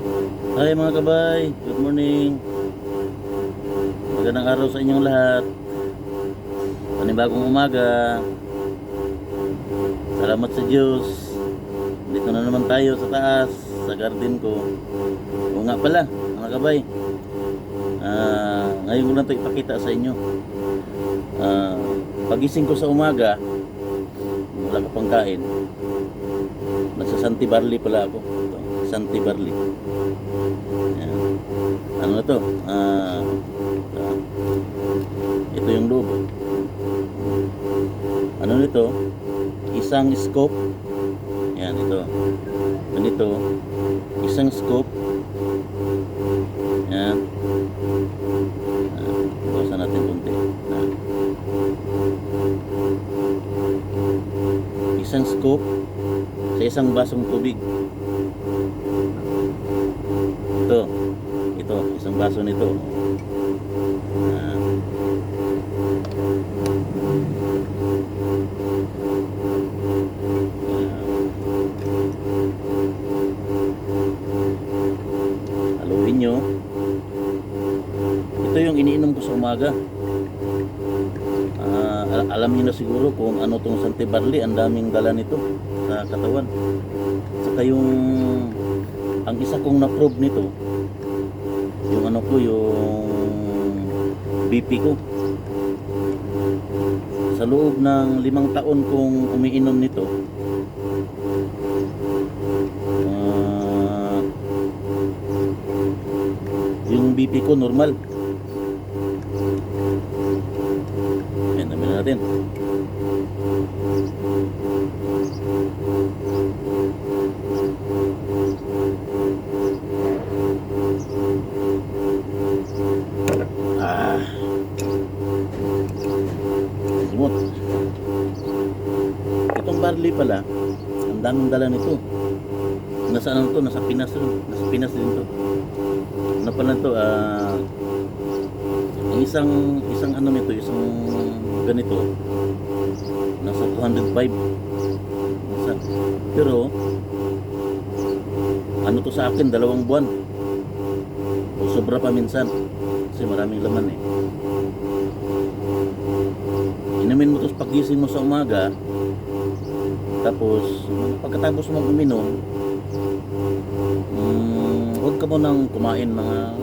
Hi mga kabay, good morning. Magandang araw sa inyong lahat. Panibagong umaga. Salamat sa Diyos. Dito na naman tayo sa taas, sa garden ko. O nga pala, mga kabay. Ngayon ko lang ito ipakita sa inyo. Pagising ko sa umaga, wala ko pang kain. Nasa Santi Barli pala ako. Ito, Santi Barli. Ayan. Ano na to? Ito yung loob. Ano nito? Isang scoop. Yan, ito. Ganito. Isang scoop. Yan. Bawasan natin kunti. Isang scoop sa isang basong tubig. Ito, isang baso nito. Haluin nyo. Ito yung iniinom ko sa umaga. Alam niyo na siguro kung ano tong Santi Barli, ang daming dala nito sa katawan. Saka yung ang isa kong na-probe nito, yung ano ko, yung BP ko. Sa loob ng 5 taon kong umiinom nito, yung BP ko normal. Yan, namin natin. Simot. Itong barley pala, ang daming dala nito. Nasa ano to? Nasa Pinas rin. Nasa Pinas din to. Ano pala to? Ang isang ano nito, isang ganito, nasa 205. Pero ano to sa akin, 2 buwan. O sobra pa minsan. Kasi maraming laman eh. Inumin mo to sa pagising mo sa umaga. Tapos pagkatapos mo uminom, huwag ka mo nang kumain mga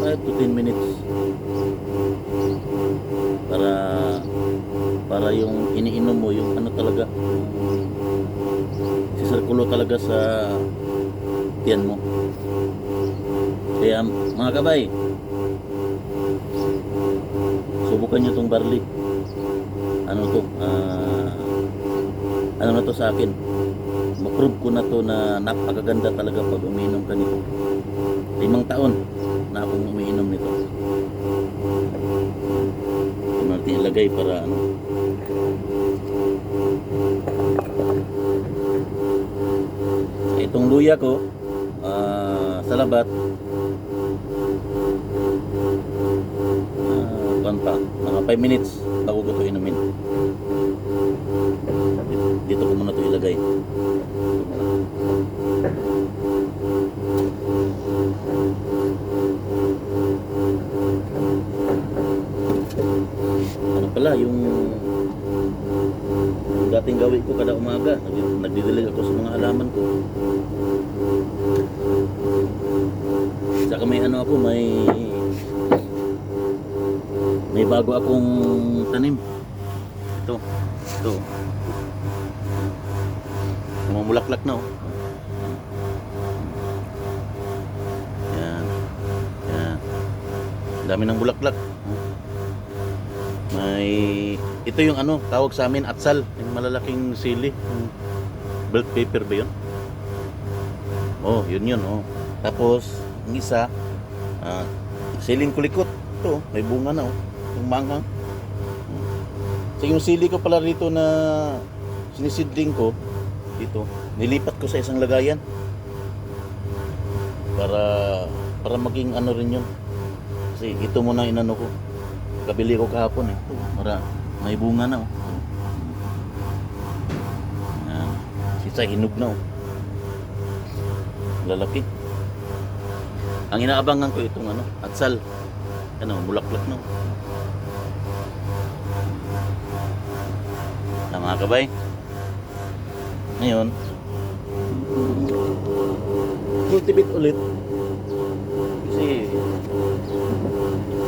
5 to 10 minutes para yung iniinom mo, yung ano talaga, sisirkulo talaga sa tiyan mo. Kaya mga kabay, subukan nyo tong barley. Ano to? Ano na to sa akin? Ma-prove ko na to na napakaganda talaga pag umiinom ka nito. 5 taon na akong umiinom nito. Ito natin ilagay para ano. Itong luya ko sa labat, mga 5 minutes bago ko ito inumin. Dito ko muna ito ilagay. Ano pala yung dating gawin ko kada umaga, nagdidilig ako sa mga halaman ko. Saka may ano ako, may bago akong tanim. Ito mamulaklak na oh. Yan. Dami ng bulaklak. Ito yung ano, tawag sa amin atsal, yung malalaking sili, bell pepper ba yun? Oh, yun oh. Tapos ang isa, siling kulikot. Ito, may bunga na oh, yung manghang. So yung sili ko pala rito na sinisidling ko dito, nilipat ko sa isang lagayan para maging ano rin yun. Kasi ito muna inano ko, kabili ko kahapon eh. May bunga na oh. Sisa hinog na oh. Lalaki. Ang inaabangan ko itong ano, atsal. Ano, bulaklak no. Mga kabay. Ngayon, cultivate ulit. Kasi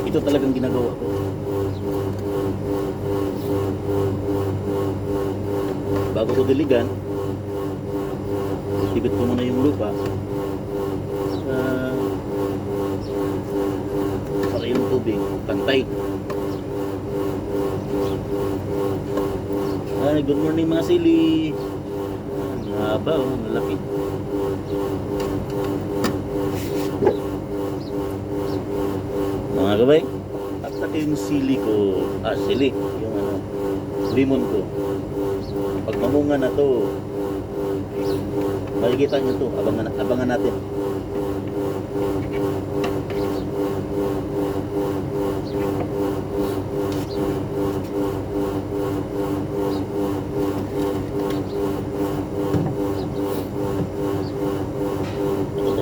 ito talagang ginagawa ko. Bago ko diligan, cultivate ko muna yung lupa. Para yung tubig pantay. Ay, good morning mga sili. Ang haba oh, malaki. Mga kabay, at saka yung sili ko, sili, yung ano, limon ko. Pag mamunga na to, makikita nyo to, abangan natin.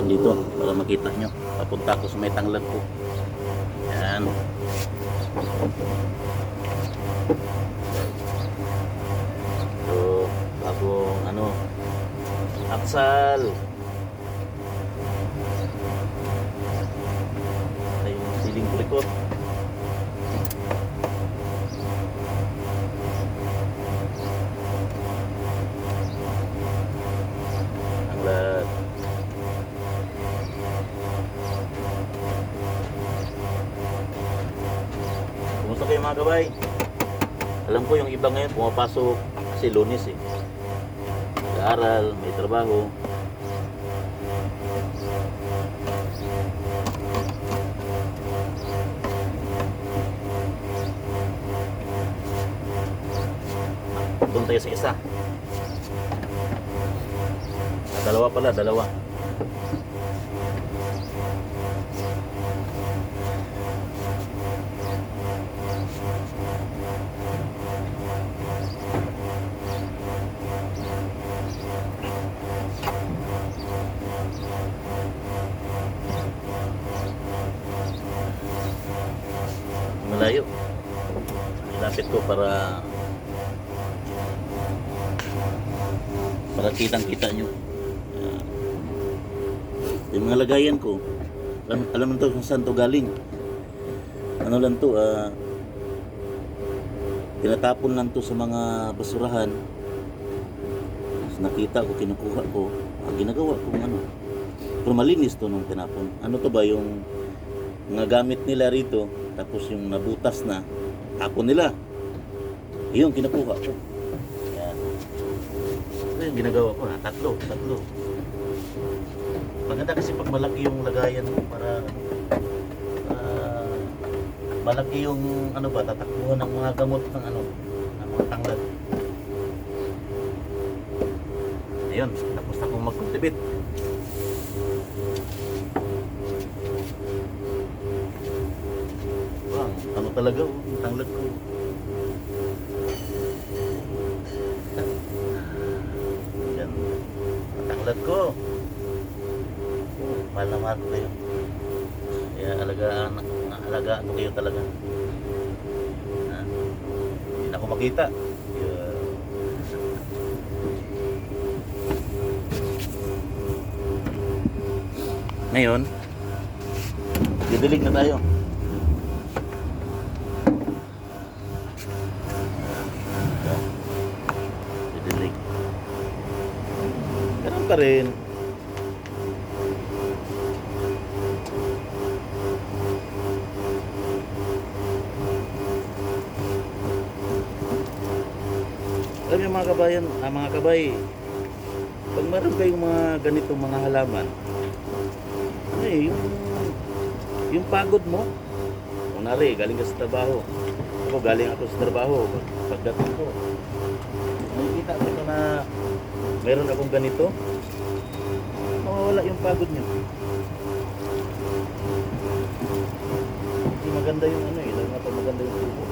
Dito para makita nyo, papunta ko sa may tanglad ko. Yan. So, bagong ano, atsal. Ito yung siling kurikot. Tanglad. Kumusta kayo mga kabay? Alam ko yung iba ngayon pumapasok kasi Lunes eh. Nag-aaral, may trabaho. Doon tayo sa isa. Dalawa pala, dalawa. Malayo. Lapit ko para kitang-kita nyo. Yung mga lagayan ko, alam mo to kung saan to galing. Ano lang to, tinatapon lang to sa mga basurahan. Tapos nakita ko, kinukuha ko, ginagawa kong ano. Pero malinis to nung tinapon. Ano to ba yung mga gamit nila rito, tapos yung nabutas na, tapon nila. Yun, kinukuha ko. Yan. Ito yung ginagawa ko na, tatlo. Maganda kasi pag malaki yung lagayan mo para malaki yung ano ba, tatakbuhan ng mga gamot ng ano, ng mga tanglad. Ayun, tapos na akong mag-cultivate. Wow, ano talaga oh, yung tanglad ko. Yan, ang tanglad ko. Mahal na mahal ko kayo. Kaya alagaan ko kayo talaga. Hindi na ako makita. Ngayon, didilig na tayo. Didilig. Ganun pa rin. Alam niyo mga kabayan, mga kabay, pag meron kayong mga ganitong mga halaman, ano eh, yung pagod mo, kunwari, galing ka sa trabaho, ako galing ako sa trabaho, pagdating ko, nakikita ko na meron akong ganito, mawawala yung pagod niyo. Hindi maganda yung ano eh, lalo na pag maganda yung tubo.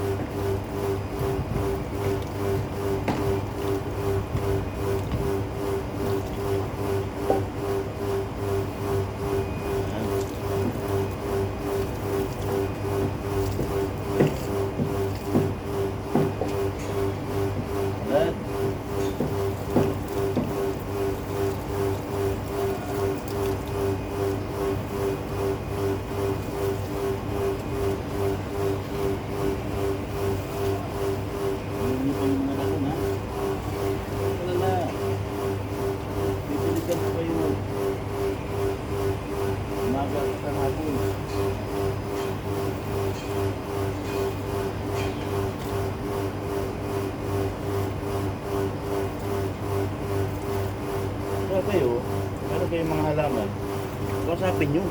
open nyo.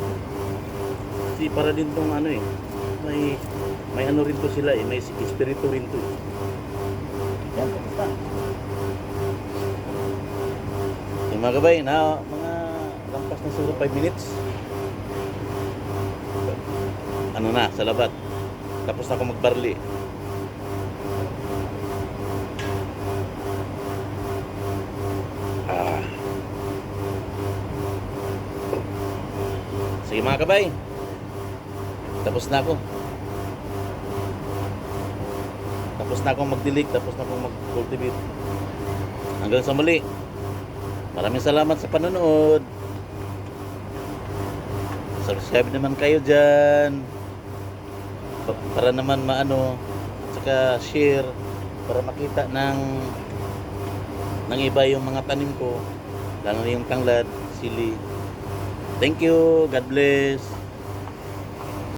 Kasi para din tong ano eh, may ano rin to sila eh, may espiritu rin to eh. Yan, kamusta? Yung mga gabay, na mga lampas na siguro 5 minutes. Ano na, sa labat. Tapos na ako magbarli. Sige mga kabay, tapos na ako. Tapos na akong magdilig, tapos na akong mag-cultivate. Hanggang sa muli. Maraming salamat sa panonood. Subscribe naman kayo dyan. Para naman maano, saka share, para makita ng iba yung mga tanim ko. Lalo na yung tanglad, sili. Thank you. God bless.